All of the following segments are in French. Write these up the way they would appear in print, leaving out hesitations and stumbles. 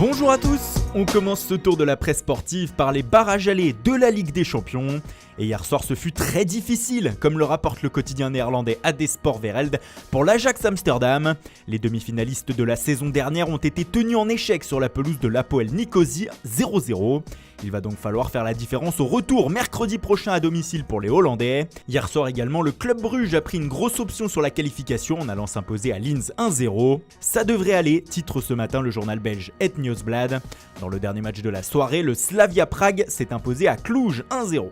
Bonjour à tous, on commence ce tour de la presse sportive par les barrages allés de la Ligue des Champions. Et hier soir ce fut très difficile, comme le rapporte le quotidien néerlandais AD Sport Wereld pour l'Ajax Amsterdam. Les demi-finalistes de la saison dernière ont été tenus en échec sur la pelouse de l'Hapoel Nicosie 0-0. Il va donc falloir faire la différence au retour mercredi prochain à domicile pour les Hollandais. Hier soir également, le Club Bruges a pris une grosse option sur la qualification en allant s'imposer à Linz 1-0. Ça devrait aller, titre ce matin le journal belge Het Nieuwsblad. Dans le dernier match de la soirée, le Slavia Prague s'est imposé à Cluj 1-0.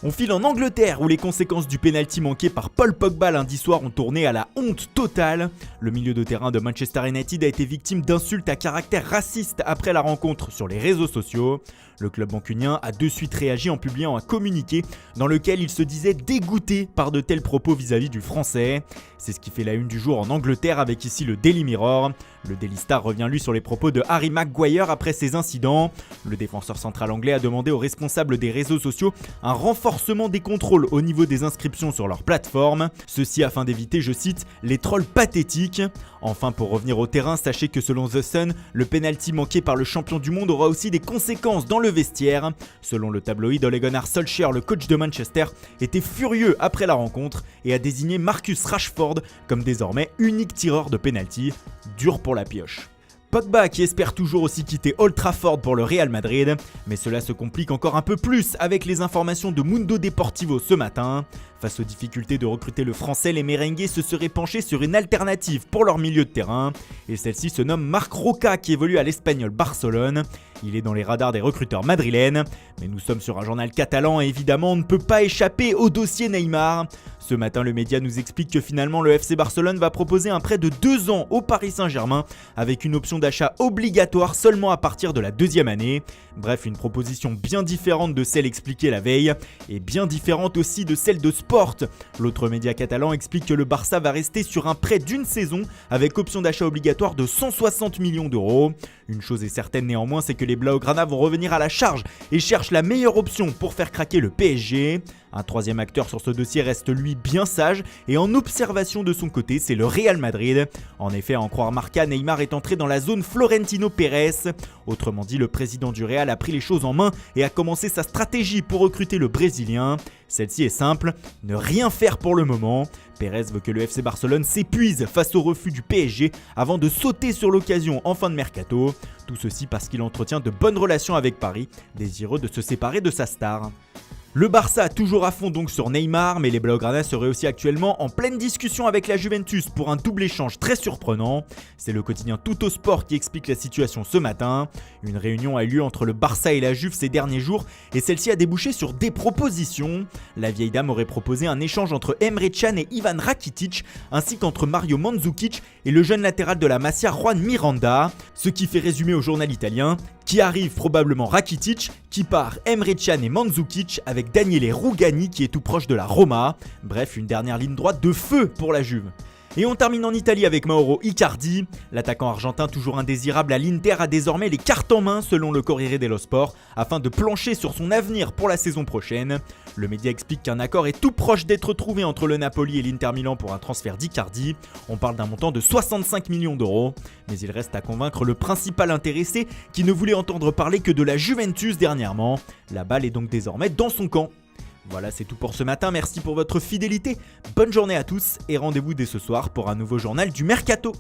On file en Angleterre où les conséquences du pénalty manqué par Paul Pogba lundi soir ont tourné à la honte totale. Le milieu de terrain de Manchester United a été victime d'insultes à caractère raciste après la rencontre sur les réseaux sociaux. Le club mancunien a de suite réagi en publiant un communiqué dans lequel il se disait dégoûté par de tels propos vis-à-vis du français. C'est ce qui fait la une du jour en Angleterre avec ici le Daily Mirror. Le Daily Star revient lui sur les propos de Harry Maguire après ces incidents. Le défenseur central anglais a demandé aux responsables des réseaux sociaux un renforcement des contrôles au niveau des inscriptions sur leur plateforme. Ceci afin d'éviter, je cite, les trolls pathétiques. Enfin, pour revenir au terrain, sachez que selon The Sun, le penalty manqué par le champion du monde aura aussi des conséquences dans le vestiaire. Selon le tabloïd, Ole Gunnar Solskjaer, le coach de Manchester, était furieux après la rencontre et a désigné Marcus Rashford comme désormais unique tireur de penalty. Dur pour la pioche. Pogba qui espère toujours aussi quitter Old Trafford pour le Real Madrid, mais cela se complique encore un peu plus avec les informations de Mundo Deportivo ce matin. Face aux difficultés de recruter le français, les merengues se seraient penchés sur une alternative pour leur milieu de terrain, et celle-ci se nomme Marc Roca qui évolue à l'Espagnol Barcelone. Il est dans les radars des recruteurs madrilènes, mais nous sommes sur un journal catalan et évidemment on ne peut pas échapper au dossier Neymar. Ce matin, le média nous explique que finalement le FC Barcelone va proposer un prêt de 2 ans au Paris Saint-Germain avec une option d'achat obligatoire seulement à partir de la 2e année. Bref, une proposition bien différente de celle expliquée la veille et bien différente aussi de celle de Sport. L'autre média catalan explique que le Barça va rester sur un prêt d'une saison avec option d'achat obligatoire de 160 millions d'euros. Une chose est certaine néanmoins, c'est que les Blaugrana vont revenir à la charge et cherchent la meilleure option pour faire craquer le PSG. Un troisième acteur sur ce dossier reste lui bien sage et en observation de son côté, c'est le Real Madrid. En effet, à en croire Marca, Neymar est entré dans la zone Florentino Pérez. Autrement dit, le président du Real a pris les choses en main et a commencé sa stratégie pour recruter le Brésilien. Celle-ci est simple, ne rien faire pour le moment. Pérez veut que le FC Barcelone s'épuise face au refus du PSG avant de sauter sur l'occasion en fin de mercato. Tout ceci parce qu'il entretient de bonnes relations avec Paris, désireux de se séparer de sa star. Le Barça toujours à fond donc sur Neymar, mais les Blaugrana seraient aussi actuellement en pleine discussion avec la Juventus pour un double échange très surprenant. C'est le quotidien Tutto Sport qui explique la situation ce matin. Une réunion a eu lieu entre le Barça et la Juve ces derniers jours et celle-ci a débouché sur des propositions. La vieille dame aurait proposé un échange entre Emre Can et Ivan Rakitic, ainsi qu'entre Mario Mandzukic et le jeune latéral de la Masia Juan Miranda. Ce qui fait résumer au journal italien qui arrive probablement Rakitic, qui part Emre Can et Mandzukic avec Daniele Rugani qui est tout proche de la Roma. Bref, une dernière ligne droite de feu pour la Juve. Et on termine en Italie avec Mauro Icardi. L'attaquant argentin toujours indésirable à l'Inter a désormais les cartes en main selon le Corriere dello Sport afin de plancher sur son avenir pour la saison prochaine. Le média explique qu'un accord est tout proche d'être trouvé entre le Napoli et l'Inter Milan pour un transfert d'Icardi. On parle d'un montant de 65 millions d'euros. Mais il reste à convaincre le principal intéressé qui ne voulait entendre parler que de la Juventus dernièrement. La balle est donc désormais dans son camp. Voilà, c'est tout pour ce matin, merci pour votre fidélité, bonne journée à tous et rendez-vous dès ce soir pour un nouveau journal du Mercato.